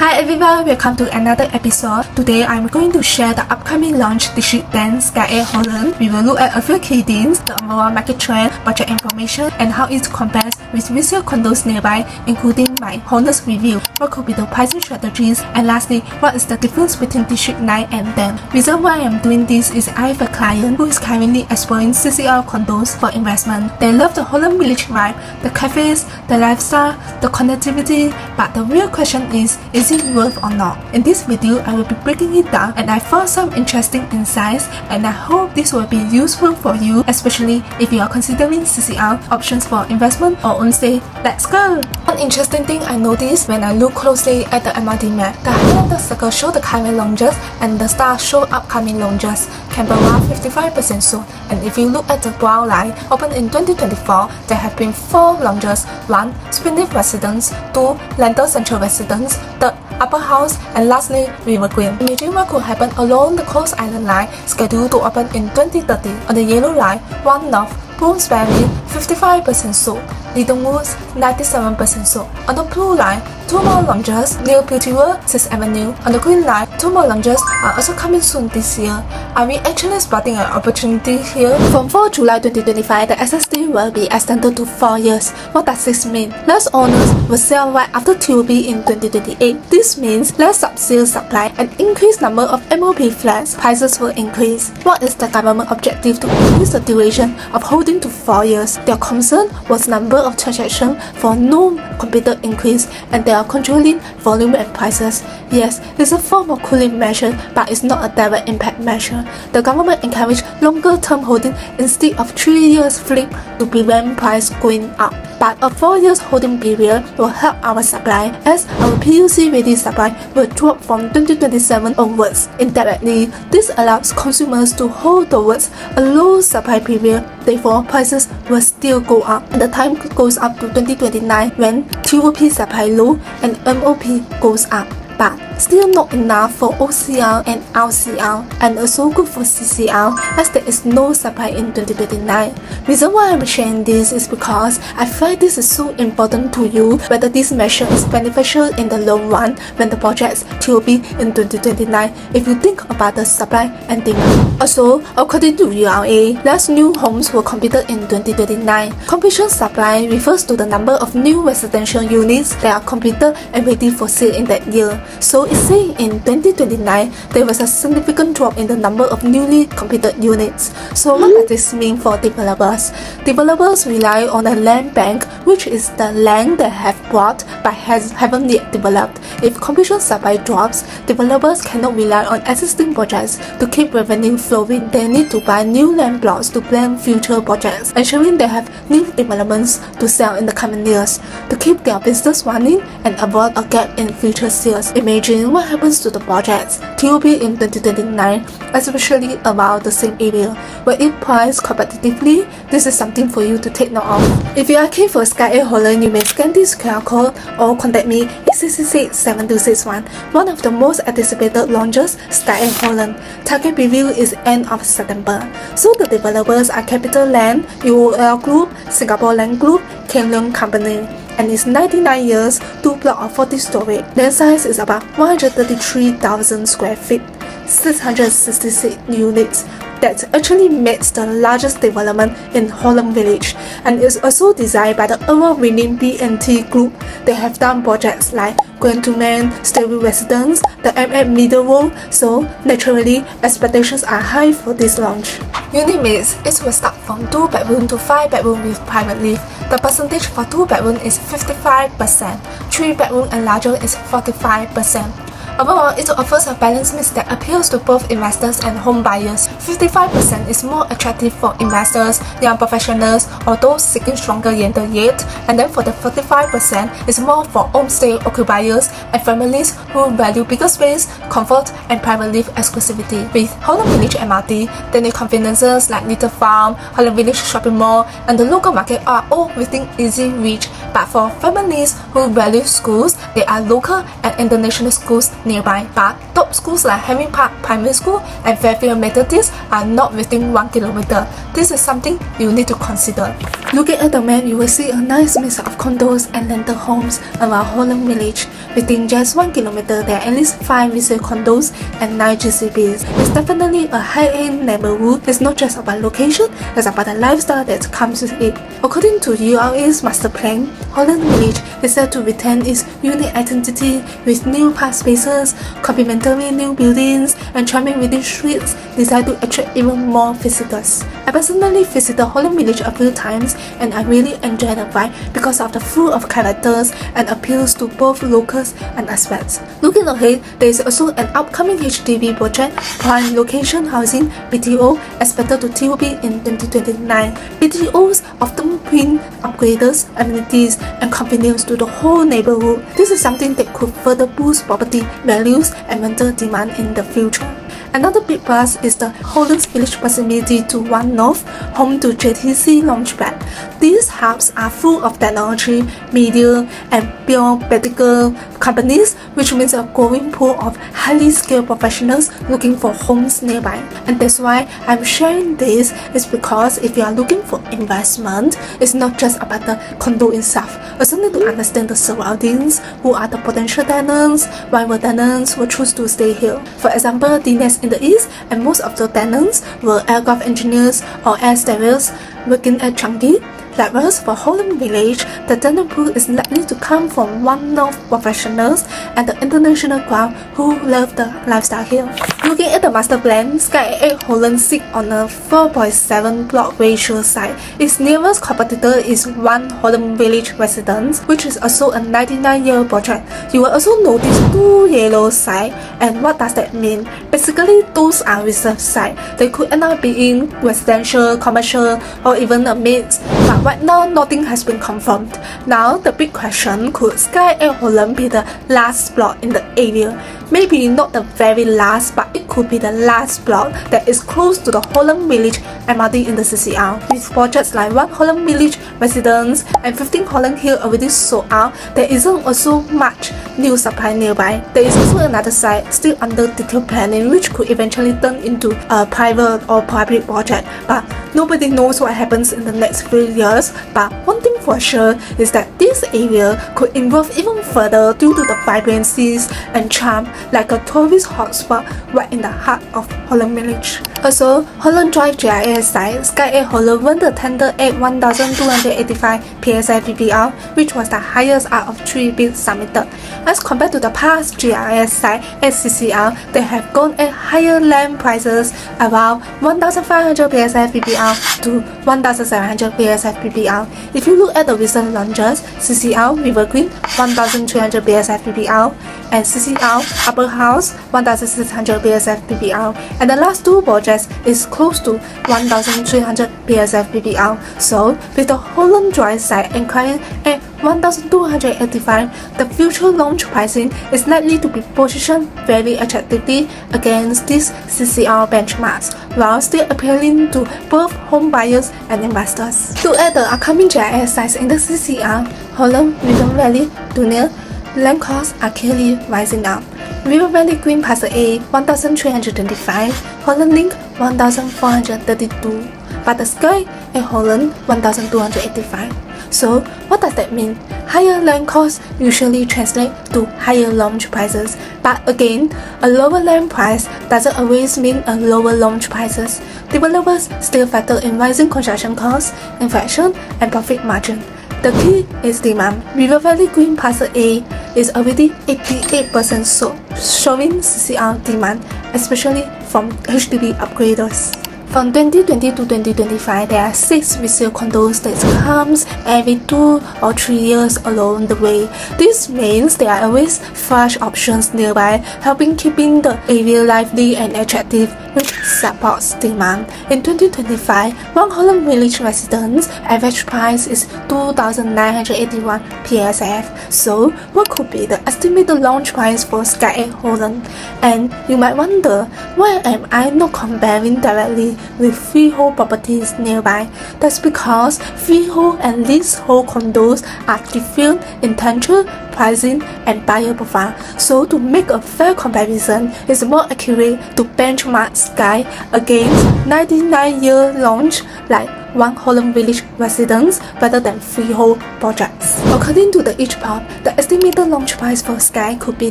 Hi everyone, welcome to another episode. Today I'm going to share the upcoming launch district 10 Skye Holland. We will look at a few key themes, the overall market trend, budget information, and how it compares with resale condos nearby, including my honest review, what could be the pricing strategies, and lastly, what is the difference between district 9 and 10. Reason why I'm doing this is I have a client who is currently exploring CCL condos for investment. They love the Holland Village vibe, the cafes, the lifestyle, the connectivity, but the real question is it worth or not? In this video, I will be breaking it down and I found some interesting insights and I hope this will be useful for you, especially if you are considering CCL options for investment or own stay. Let's go! One interesting thing I noticed when I look closely at the MRT map, the highlighted circle show the current launches and the stars show upcoming launches. Canberra 55% sold, and if you look at the brown line, opened in 2024, there have been 4 launches: 1. Springleaf Residence, 2. Lentor Central Residence, 3. Upperhouse, and lastly, River Green. Imagine what could happen along the Coast Island line, scheduled to open in 2030. On the yellow line, 1 North, Bloomsbury 55% sold, Leedon Woods 97% sold. On the blue line, 2 more launches near Beauty World, 6th Avenue. On the green line, 2 more launches are also coming soon this year. Are we actually spotting an opportunity here? From 4 July 2025, the SSD will be extended to 4 years. What does this mean? Less owners will sell right after TOB in 2028. This means less sub-sale supply and increased number of MOP flats. Prices will increase. What is the government objective to increase the duration of holding to 4 years? Their concern was number of transactions for no computer increase, and they are controlling volume and prices. Yes, it's a form of cooling measure, but it's not a direct impact measure. The government encouraged longer term holding instead of 3 years flip to prevent price going up. But a 4 years holding period will help our supply, as our PUC ready supply will drop from 2027 onwards. Indirectly, this allows consumers to hold towards a low supply period. Therefore, prices will still go up. The time goes up to 2029 when TOP supply low and MOP goes up, but still not enough for OCL and RCL, and also good for CCL as there is no supply in 2029. Reason why I'm sharing this is because I find this is so important to you, whether this measure is beneficial in the long run when the projects TOB in 2029 if you think about the supply and demand. Also, according to URA, less new homes were completed in 2029. Completion supply refers to the number of new residential units that are completed and ready for sale in that year. So it's saying in 2029, there was a significant drop in the number of newly completed units. So what does this mean for developers? Developers rely on a land bank, which is the land they have bought but haven't yet developed. If completion supply drops, developers cannot rely on existing projects to keep revenue flowing. They need to buy new land plots to plan future projects, ensuring they have new developments to sell in the coming years to keep their business running and avoid a gap in future sales. Imagine what happens to the projects TOB in 2029, especially around the same area. Will it price competitively? This is something for you to take note of. If you are keen for Skye Holland, you may scan this QR code or contact me at 666-7261. One of the most anticipated launches, Skye Holland. Target review is end of September. So the developers are Capital Land, UOL Group, Singapore Land Group, Ken Leong Company, and it's 99 years, 2 block of 40 story. Land size is about 133,000 square feet, 666 units. That actually makes the largest development in Holland Village, and is also designed by the award-winning B&T Group. They have done projects like Gentleman, Stairway Residence, the Middle Road, so naturally expectations are high for this launch. Unit mix, it will start from 2 bedroom to 5 bedroom with private lift. The percentage for 2 bedroom is 55%, 3 bedroom and larger is 45%. Overall, it offers a balanced mix that appeals to both investors and home buyers. 55% is more attractive for investors, young professionals, or those seeking stronger rental yield, and then for the 45% is more for homestay occupiers and families who value bigger space, comfort, and private lift exclusivity. With Holland Village MRT, the new conveniences like Little Farm, Holland Village Shopping Mall, and the local market are all within easy reach. But for families who value schools, there are local and international schools nearby, but top schools like Herring Park Primary School and Fairfield Methodist are not within 1 kilometer. This is something you need to consider. Looking at the map, you will see a nice mix of condos and rental homes around Holland Village. Within just 1 kilometer, there are at least 5 resale condos and 9 GCBs. It's definitely a high-end neighborhood. It's not just about location, it's about the lifestyle that comes with it. According to URA's master plan, Holland Village is set to retain its unique identity with new park spaces, complementary new buildings, and charming within streets designed to attract even more visitors. I personally visited Holland Village a few times and I really enjoyed the vibe because of the full of characters and appeals to both locals and expats. Looking ahead, there is also an upcoming HDB project, prime location housing (BTO), expected to TOB in 2029. BTOs often bring upgraders, amenities, and convenience to the whole neighborhood. This is something that could further boost property values and rental demand in the future. Another big plus is the Holland Village proximity to One North, home to JTC Launchpad. These hubs are full of technology, media, and biomedical companies, which means a growing pool of highly skilled professionals looking for homes nearby. And that's why I'm sharing this, is because if you are looking for investment, it's not just about the condo itself. Also need to understand the surroundings, who are the potential tenants, why will tenants will choose to stay here. For example, the nest in the east, and most of the tenants were aircraft engineers or air stewardess working at Changi. Likewise, for Holland Village, the tenant pool is likely to come from One North professionals and the international crowd who love the lifestyle here. Looking at the master plan, Skye at Holland sits on a 4.7 block ratio site. Its nearest competitor is One Holland Village Residences, which is also a 99-year project. You will also notice 2 yellow sites, and what does that mean? Basically, those are reserved sites. They could end up being residential, commercial, or even a mix. But right now, nothing has been confirmed. Now, the big question, could Skye at Holland be the last block in the area? Maybe not the very last, but it could be the last block that is close to the Holland Village MRT in the CCR. With projects like One Holland Village Residences and 15 Holland Hill already sold out, there isn't also much new supply nearby. There is also another site still under detailed planning, which could eventually turn into a private or public project, but nobody knows what happens in the next few years. But one thing for sure is that this area could evolve even further due to the vibrancies and charm, like a tourist hotspot right in the heart of Holland Village. Also, Holland Drive GIS site, Skye at Holland won the tender at 1,285 PSI PPR, which was the highest out of 3 bids submitted. As compared to the past GIS site at CCR, they have gone at higher land prices, around 1,500 PSI PPR to 1,700 PSI PPR. If you look at the recent launches, CCR River Green 1,300 PSI PPR and CCR Upperhouse 1,600 PSI PPR, and the last 2 projects is close to 1,300 PSI PPR. So, with the Holland Drive site inquiring at 1,285, the future launch pricing is likely to be positioned very attractively against these CCR benchmarks, while still appealing to both home buyers and investors. Look at the upcoming GIS sites in the CCR, Holland, River Valley, Duneer. Land costs are clearly rising up. River Valley Green Parcel A 1,325, Holland Link 1,432, but the Skye at Holland 1,285. So what does that mean? Higher land costs usually translate to higher launch prices, but again, a lower land price doesn't always mean a lower launch prices. Developers still factor in rising construction costs, inflation, and profit margin. The key is demand. River Valley Green Parcel A is already 88% sold, showing CCR demand, especially from HDB upgraders. From 2020 to 2025, there are 6 resale condos that comes every 2 or 3 years along the way. This means there are always fresh options nearby, helping keeping the area lively and attractive which supports demand. In 2025, One Holland Village Residence average price is 2,981 PSF. So, what could be the estimated launch price for Skye Holland? And you might wonder, why am I not comparing directly with freehold properties nearby? That's because freehold and leasehold condos are different in tenure, pricing, and buyer profile. So to make a fair comparison, it's more accurate to benchmark Skye against 99-year launch like One Holland Village Residence rather than freehold projects. According to the each pub, the estimated launch price for Skye could be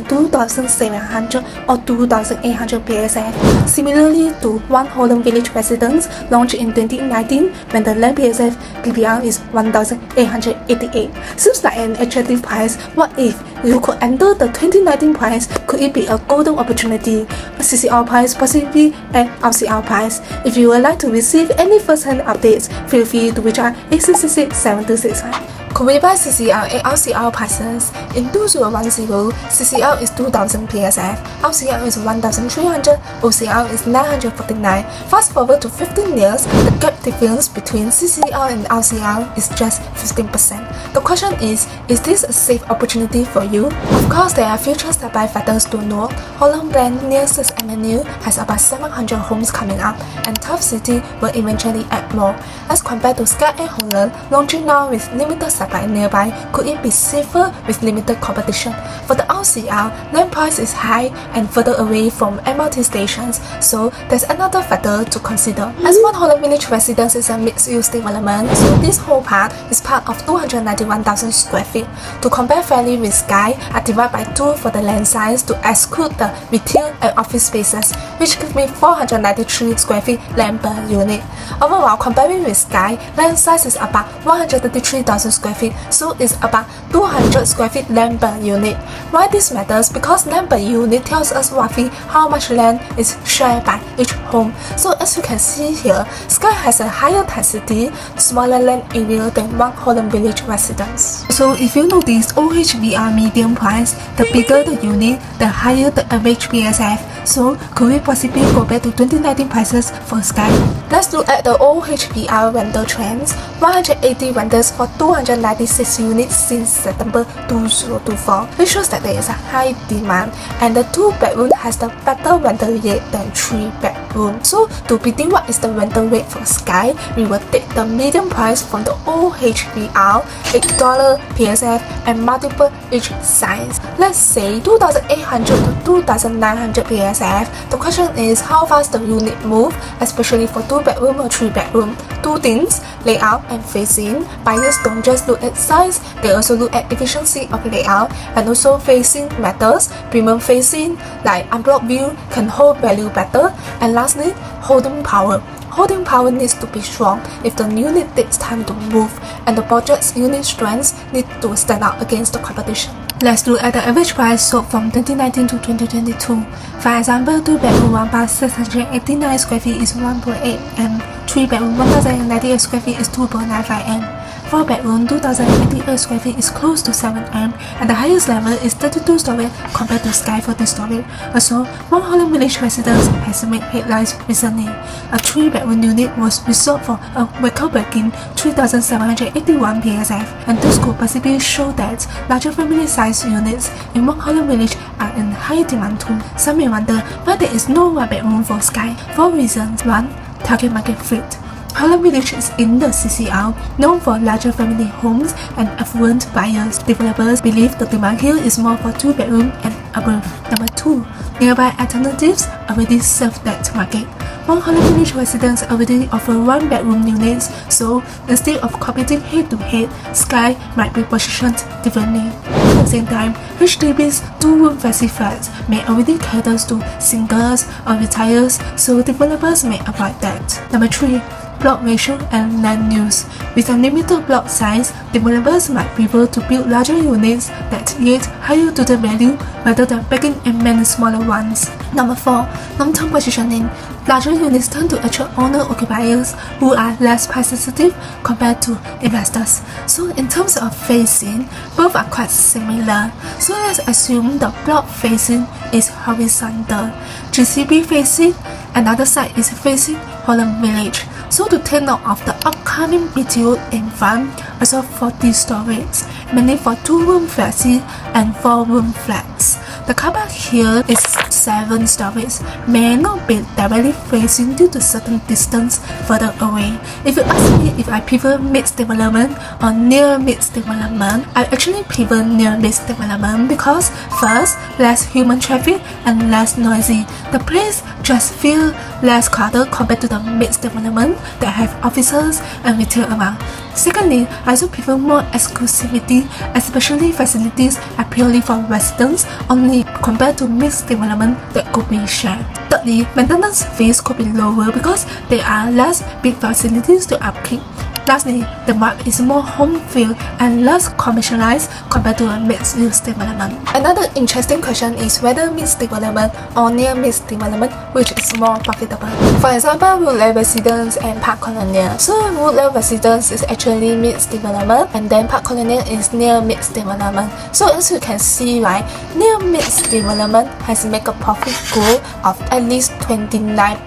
2,700 or 2,800 PSF. Similarly to One Holland Village Residence launched in 2019 when the land PSF PBR is 1,888. Seems like an attractive price. What if you could enter the 2019 price? Could it be a golden opportunity? A CCR price, possibly an LCR price? If you would like to receive any first-hand updates, feel free to reach out 866-7269. Could we buy CCR and LCR prices? In 2010, CCR is 2,000 PSF, LCR is 1,300, OCR is 949. Fast forward to 15 years, the gap difference between CCR and LCR is just 15%. The question is this a safe opportunity for you? Of course, there are future supply factors to note. Holland Blend near 6th Avenue has about 700 homes coming up, and Tough City will eventually add more. As compared to Skye and Holland, launching now with limited supply nearby, could it be safer with limited competition? For the LCR, land price is high and further away from MRT stations, so there's another factor to consider. As One Holland Village Residence is a mixed-use development, so this whole part is part of 291,000 square feet. To compare fairly with Skye, I divide by 2 for the land size to exclude the retail and office spaces, which gives me 493 square feet land per unit. Overall, comparing with Skye, land size is about 133,000 square feet, so it's about 200 square feet land per unit. Why this matters? Because land per unit tells us roughly how much land is shared by each home. So as you can see here, Skye has a higher density, smaller land area than One Holland Village Residence. So if you notice OHVR median price, the bigger the unit, the higher the average PSF. So could we possibly go back to 2019 prices for Skye? Let's look at the OHVR rental trends. 180 rentals for 296 units since September 2024, which shows that there is a high demand, and the 2-bedroom has the better rental rate than 3-bedroom. So to predict what is the rental rate for Skye, we will take the median price from the OHVR, $8 PSF, and multiple each size. Let's say 2,800 to 2,900 PSF. The question is how fast the unit move, especially for 2-bedroom or 3-bedroom. Two things: layout and facing. Buyers don't just look at size, they also look at efficiency of layout, and also facing matters. Premium facing like unblocked view can hold value better. And lastly, holding power. Holding power needs to be strong if the unit takes time to move, and the project's unit strengths need to stand out against the competition. Let's look at the average price sold from 2019 to 2022. For example, 2-bedroom 1,689 square feet is 1.8 M, 3-bedroom 1,098 square feet is 2.95 M, 4-bedroom 2,088 square feet is close to 7 M, and the highest level is 32 story compared to Skye 14 story. Also, One Holland Village Residence has made headlines recently. A 3-bedroom unit was resold for a record-breaking 3,781 PSF, and this could possibly show that larger family size units in One Holland Village are in high demand too. Some may wonder why there is no 1-bedroom for Skye. 4 reasons. 1. Target market fit. Holland Village is in the CCR, known for larger family homes and affluent buyers. Developers believe the demand here is more for 2-bedroom and above. Number 2. Nearby alternatives already serve that market. One Holland Village Residents already offer 1-bedroom units, so instead of competing head-to-head, Skye might be positioned differently. At the same time, HDB's 2-room flexi flats may already cater to singles or retirees, so developers may avoid that. Number 3. Block ratio and land use. With a limited block size, developers might prefer to build larger units that yield higher total value rather than packing in many smaller ones. Number 4. Long-term positioning. Larger units tend to attract owner-occupiers who are less price-sensitive compared to investors. So in terms of facing, both are quite similar. So let's assume the block facing is horizontal. GCB facing Another side is facing Holland Village. So to take note of the upcoming BTO in front, also 40 stories, mainly for 2-room flexi and 4-room flats. The car park here is 7 stories, may not be directly facing due to certain distance further away. If you ask me if I prefer mixed development or near mixed development, I actually prefer near mixed development because first, less human traffic and less noisy. The place just feels less crowded compared to the mixed development that have offices and retail around. Secondly, I also prefer more exclusivity, especially facilities are purely for residents only compared to mixed development that could be shared. Thirdly, maintenance fees could be lower because there are less big facilities to upkeep. Lastly, the market is more home feel and less commercialized compared to a mixed-use development. Another interesting question is whether mixed development or near mixed development which is more profitable. For example, Woodland Residence and Park Colonial. So Woodland Residence is actually mixed development and then Park Colonial is near mixed development. So as you can see, right, near mixed development has made a profit growth of at least 29%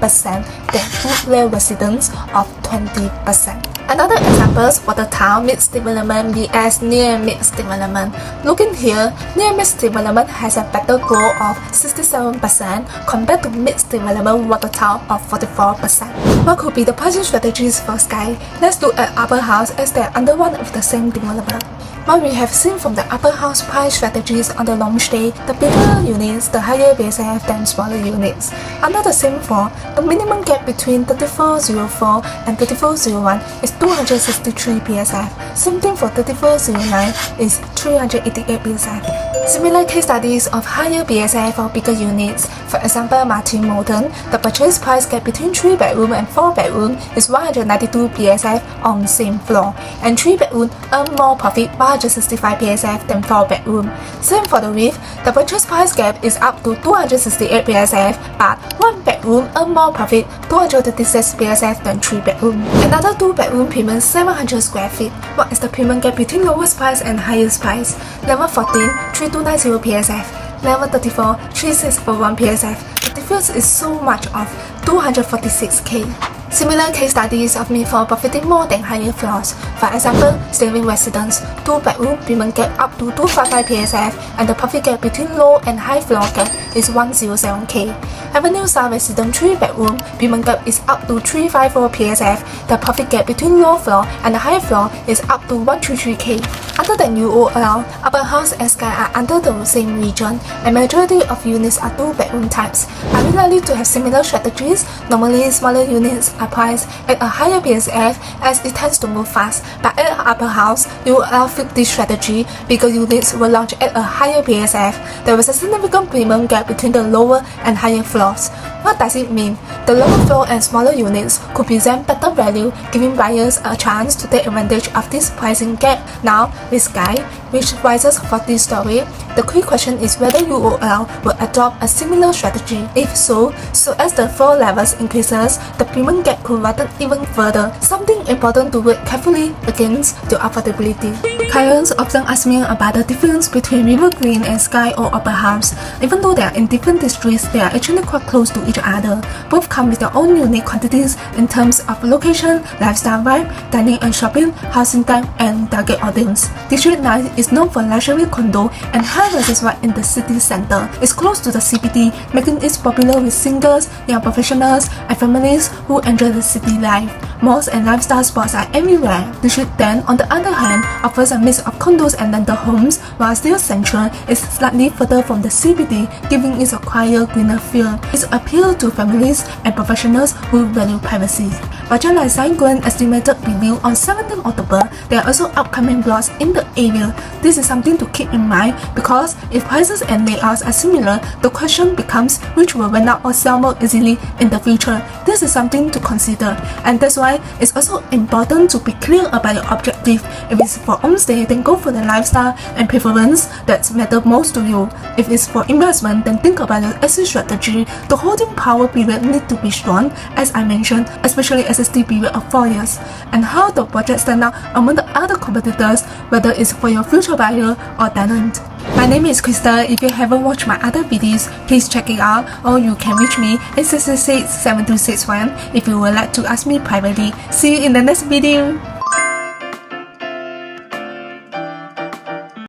than Woodland Residence of 20%. Another examples for the town mixed development vs near mixed development. Looking here, near mixed development has a better growth of 67% compared to mixed development Watertown of 44%. What could be the pricing strategies for Skye? Let's look at Upperhouse as they are under one of the same developer. What we have seen from the Upperhouse price strategies on the launch day, the bigger units, the higher BSF than smaller units. Under the same floor, the minimum gap between 3404 and 3401 is 263 BSF. Same thing for 3409 is 388 BSF. Similar case studies of higher BSF for bigger units. For example, Martin Moulton, the purchase price gap between 3-bedroom and 4-bedroom is 192 BSF on same floor, and 3-bedroom earn more profit 165 BSF than 4-bedroom. Same for the width, the purchase price gap is up to 268 BSF, but 1-bedroom earn more profit 236 BSF than 3-bedroom. Another 2-bedroom premium 700 square feet. What is the premium gap between lowest price and highest price? Level 14, 3290 PSF. Level 34, 3641 PSF. The difference is so much of 246k. Similar case studies of mid floor profiting more than higher floors. For example, Sterling Residence, 2-bedroom premium gap up to 255 PSF and the profit gap between low and high floor gap is 107k. Avenue Star Residence 3-bedroom premium gap is up to 354 PSF. The profit gap between low floor and the high floor is up to 133k. Other than UOL, Upperhouse and Skye are under the same region, and majority of units are 2-bedroom types. Are we likely to have similar strategies? Normally, smaller units are priced at a higher BSF as it tends to move fast, but at Upperhouse, UOL fit this strategy. Bigger units will launch at a higher BSF. There is a significant premium gap between the lower and higher floors. What does it mean? The lower floor and smaller units could present better value, giving buyers a chance to take advantage of this pricing gap. Now, with Skye, which rises 40 story, the key question is whether UOL will adopt a similar strategy. If so, as the floor levels increases, the premium gap could widen even further. Something important to work carefully against the affordability. Clients often ask me about the difference between River Green and Skye or Upperhouse. Even though they are in different districts, they are actually quite close to each other. Both come with their own unique quantities in terms of location, lifestyle vibe, dining and shopping, housing type, and target audience. District 9 is known for luxury condo and high-rises right in the city center. It's close to the CBD, making it popular with singles, young professionals, and families who enjoy the city life. Malls and lifestyle spots are everywhere. District 10, on the other hand, offers a mix of condos and rental homes, while still central, is slightly further from the CBD, giving it a quieter, greener feel. It appeals to families and professionals who value privacy. Budget Lifestyle Grand estimated review on 17 October. There are also upcoming blocks in the area. This is something to keep in mind because if prices and layouts are similar, the question becomes which will rent out or sell more easily in the future. This is something to consider, and that's why it's also important to be clear about your objective. If it's for homestay, then go for the lifestyle and preference that matter most to you. If it's for investment, then think about your exit strategy. The holding power period need to be strong, as I mentioned, especially SSD period of 4 years, and how the project stand out among the other competitors, whether it's for your future buyer or tenant. My name is Krista. If you haven't watched my other videos, please check it out, or you can reach me at 666-7261 if you would like to ask me privately. See you in the next video.